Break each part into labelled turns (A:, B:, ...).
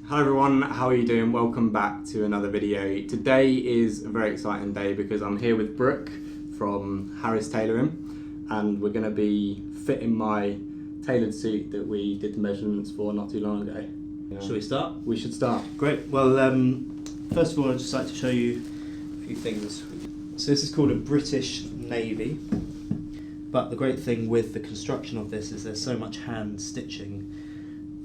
A: Hello everyone, how are you doing? Welcome back to another video. Today is a very exciting day because I'm here with Brooke from Harris Tailoring and we're going to be fitting my tailored suit that we did the measurements for not too long ago.
B: Shall we start?
A: We should start.
B: Great. Well, first of all, I'd just like to show you a few things. So this is called a British Navy, but the great thing with the construction of this is there's so much hand stitching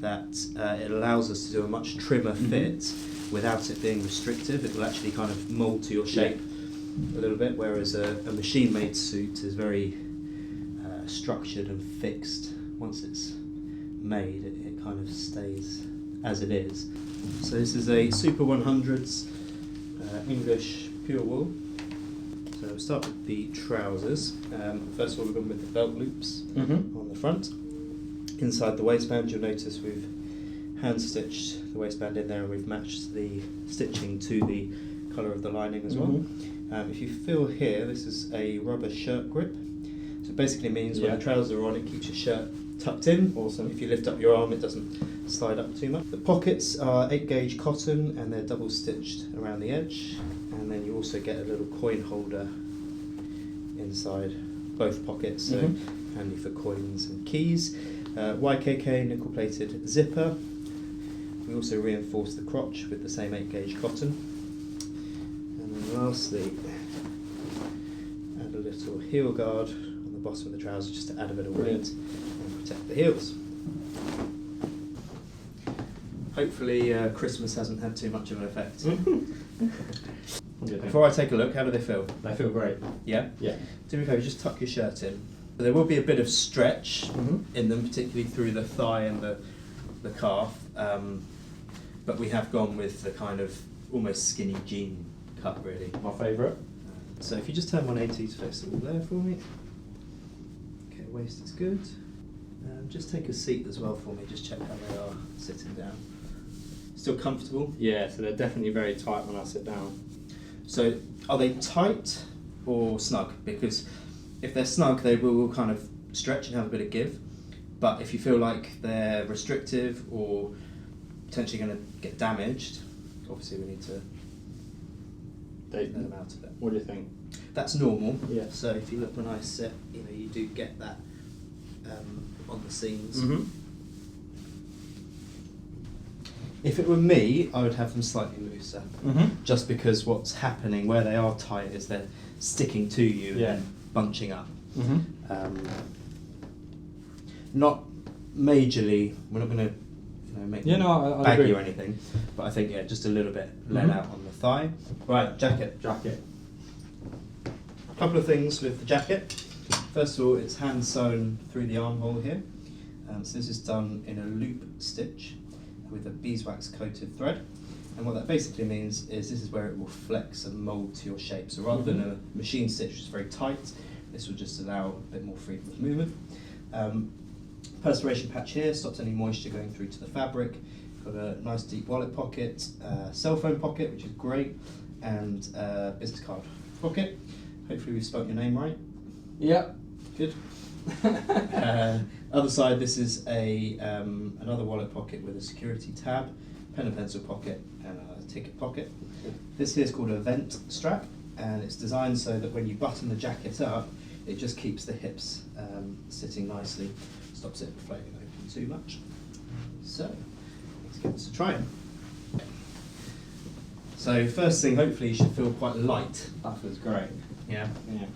B: that it allows us to do a much trimmer fit without it being restrictive. It will actually kind of mould to your shape a little bit, whereas a machine-made suit is very structured and fixed. Once it's made, it kind of stays as it is. So this is a Super 100s English pure wool. So we'll start with the trousers. First of all, we're going with the belt loops on the front. Inside the waistband, you'll notice we've hand stitched the waistband in there and we've matched the stitching to the colour of the lining as well. If you feel here, this is a rubber shirt grip. So it basically means when the trousers are on, it keeps your shirt tucked in. Awesome. If you lift up your arm, it doesn't slide up too much. The pockets are 8 gauge cotton and they're double stitched around the edge. And then you also get a little coin holder inside both pockets, so handy for coins and keys. YKK nickel plated zipper. We also reinforce the crotch with the same 8 gauge cotton. And then lastly, add a little heel guard on the bottom of the trouser just to add a bit of weight and protect the heels. Hopefully Christmas hasn't had too much of an effect. Before I take a look, how do they feel?
A: They feel great.
B: Yeah?
A: Yeah.
B: Do me a favour, just tuck your shirt in. There will be a bit of stretch in them, particularly through the thigh and the calf, but we have gone with the kind of almost skinny jean cut, really.
A: My favourite.
B: So if you just turn 180 to face the wall there for me. Okay, waist is good. Just take a seat as well for me, just check how they are sitting down. Still comfortable?
A: Yeah, so they're definitely very tight when I sit down.
B: So are they tight or snug? Because if they're snug, they will kind of stretch and have a bit of give. But if you feel like they're restrictive or potentially going to get damaged, obviously we need to let them out a bit.
A: What do you think?
B: That's normal.
A: Yeah.
B: So if you look when I sit, you do get that on the seams. If it were me, I would have them slightly looser. Just because what's happening where they are tight is they're sticking to you and bunching up. Not majorly, we're not going to make them baggy
A: agree.
B: or anything, but I think just a little bit let out on the thigh. Right, jacket. A couple of things with the jacket. First of all, it's hand sewn through the armhole here. So this is done in a loop stitch with a beeswax coated thread. And what that basically means is this is where it will flex and mould to your shape. So rather than a machine stitch which is very tight, this will just allow a bit more freedom of movement. Perspiration patch here stops any moisture going through to the fabric. Got a nice deep wallet pocket, cell phone pocket, which is great, and business card pocket. Hopefully we've spelt your name right.
A: Yep.
B: Good. Other side, this is another wallet pocket with a security tab, pen and pencil pocket, and a ticket pocket. This here is called a vent strap, and it's designed so that when you button the jacket up, it just keeps the hips sitting nicely, stops it floating open too much. So, let's give this a try. So first thing, hopefully you should feel quite light.
A: That feels great.
B: Yeah.
A: Yeah.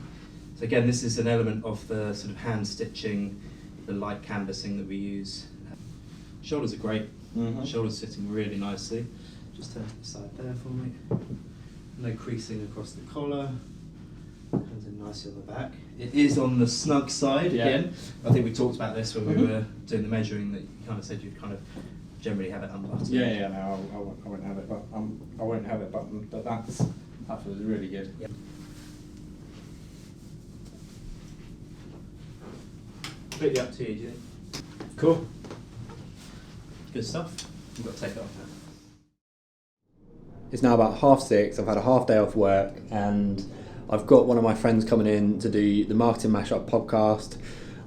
B: So again, this is an element of the sort of hand stitching, the light canvassing that we use. Shoulders are great. Shoulders sitting really nicely. Just turn to the side there for me. No creasing across the collar. Comes in nicely on the back. It is on the snug side again. I think we talked about this when we were doing the measuring, that you kind of said you'd kind of generally have it unbuttoned.
A: Yeah, no, I won't have it, but I won't have it buttoned. But that feels really good.
B: Yep. Completely up to you, do you think?
A: Cool.
B: Good stuff. You've got to take it off now.
A: It's now about 6:30. I've had a half day off work and I've got one of my friends coming in to do the Marketing Mashup podcast.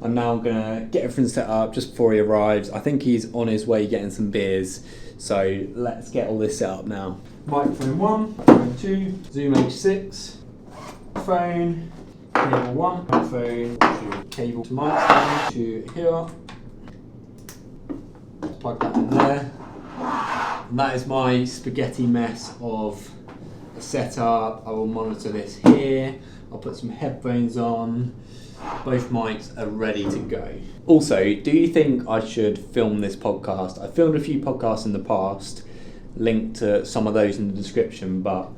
A: I'm now going to get everything set up just before he arrives. I think he's on his way getting some beers. So let's get all this set up now.
B: Microphone 1, microphone 2, Zoom H6, phone, cable 1, phone, cable to mic stand to here. Plug that in there. And that is my spaghetti mess of a setup. I will monitor this here. I'll put some headphones on. Both mics are ready to go. Also, do you think I should film this podcast? I filmed a few podcasts in the past, linked to some of those in the description, but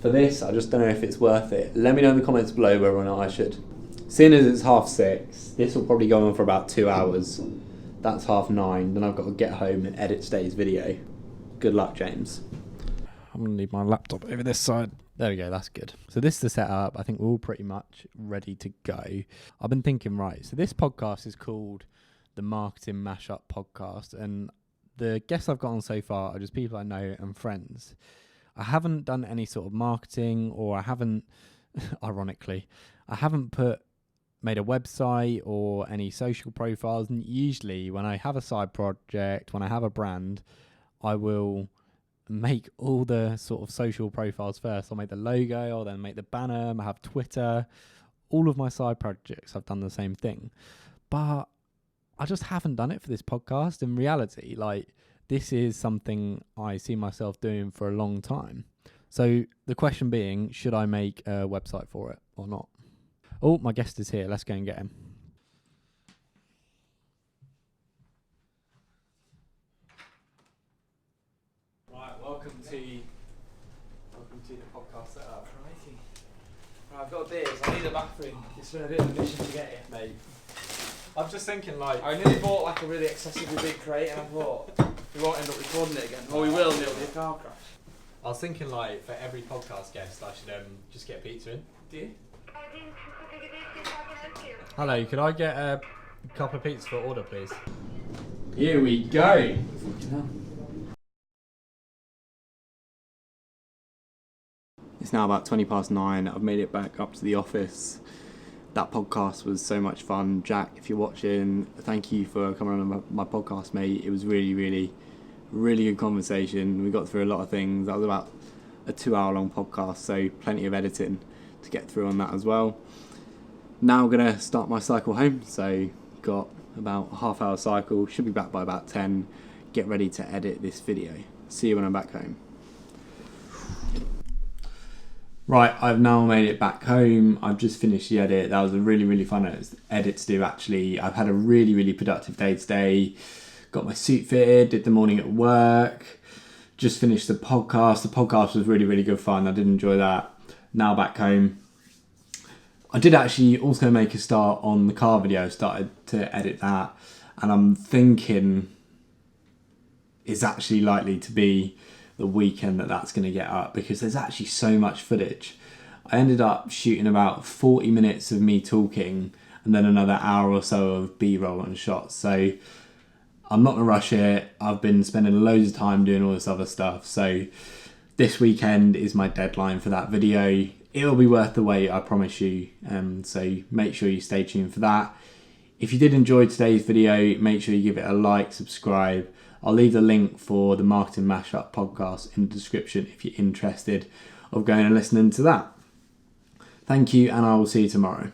B: for this, I just don't know if it's worth it. Let me know in the comments below whether or not I should. Seeing as it's 6:30, this will probably go on for about 2 hours. That's 9:30, then I've got to get home and edit today's video. Good luck, James. I'm going to leave my laptop over this side. There we go, that's good. So this is the setup. I think we're all pretty much ready to go. I've been thinking, right, so this podcast is called the Marketing Mashup Podcast, and the guests I've got on so far are just people I know and friends. I haven't done any sort of marketing, or I haven't, ironically, I haven't made a website or any social profiles, and usually when I have a side project, when I have a brand, I will make all the sort of social profiles first. I'll make the logo, I'll then make the banner, I have Twitter. All of my side projects, I've done the same thing. But I just haven't done it for this podcast. In reality, like, this is something I see myself doing for a long time. So the question being, should I make a website for it or not? Oh, my guest is here. Let's go and get him. Welcome to the podcast setup.
C: Crikey. Right, I've got a beer, so I need a bathroom. It's been a bit of a mission to get here.
A: Mate, I'm just thinking, like,
C: I nearly bought like a really excessively big crate, and I thought we won't end up recording it again. Well, we will, and it'll be a car crash.
A: I was thinking, like, for every podcast guest, I should just get pizza in.
C: Do you?
A: Hello, could I get a couple of pizzas for order, please? Here we go. It's now about 9:20. I've made it back up to the office. That podcast was so much fun. Jack, if you're watching, thank you for coming on my podcast, mate. It was really, really, really good conversation. We got through a lot of things. That was about a 2-hour-long podcast, so plenty of editing to get through on that as well. Now I'm going to start my cycle home. So got about a half-hour cycle. Should be back by about 10. Get ready to edit this video. See you when I'm back home. Right, I've now made it back home. I've just finished the edit. That was a really, really fun edit to do, actually. I've had a really, really productive day today. Got my suit fitted, did the morning at work, just finished the podcast. The podcast was really, really good fun. I did enjoy that. Now back home. I did actually also make a start on the car video. Started to edit that. And I'm thinking it's actually likely to be the weekend that's going to get up, because there's actually so much footage. I ended up shooting about 40 minutes of me talking and then another hour or so of B-roll and shots. So I'm not going to rush it. I've been spending loads of time doing all this other stuff. So this weekend is my deadline for that video. It'll be worth the wait, I promise you. So make sure you stay tuned for that. If you did enjoy today's video, make sure you give it a like, subscribe. I'll leave the link for the Marketing Mashup podcast in the description if you're interested of going and listening to that. Thank you, and I will see you tomorrow.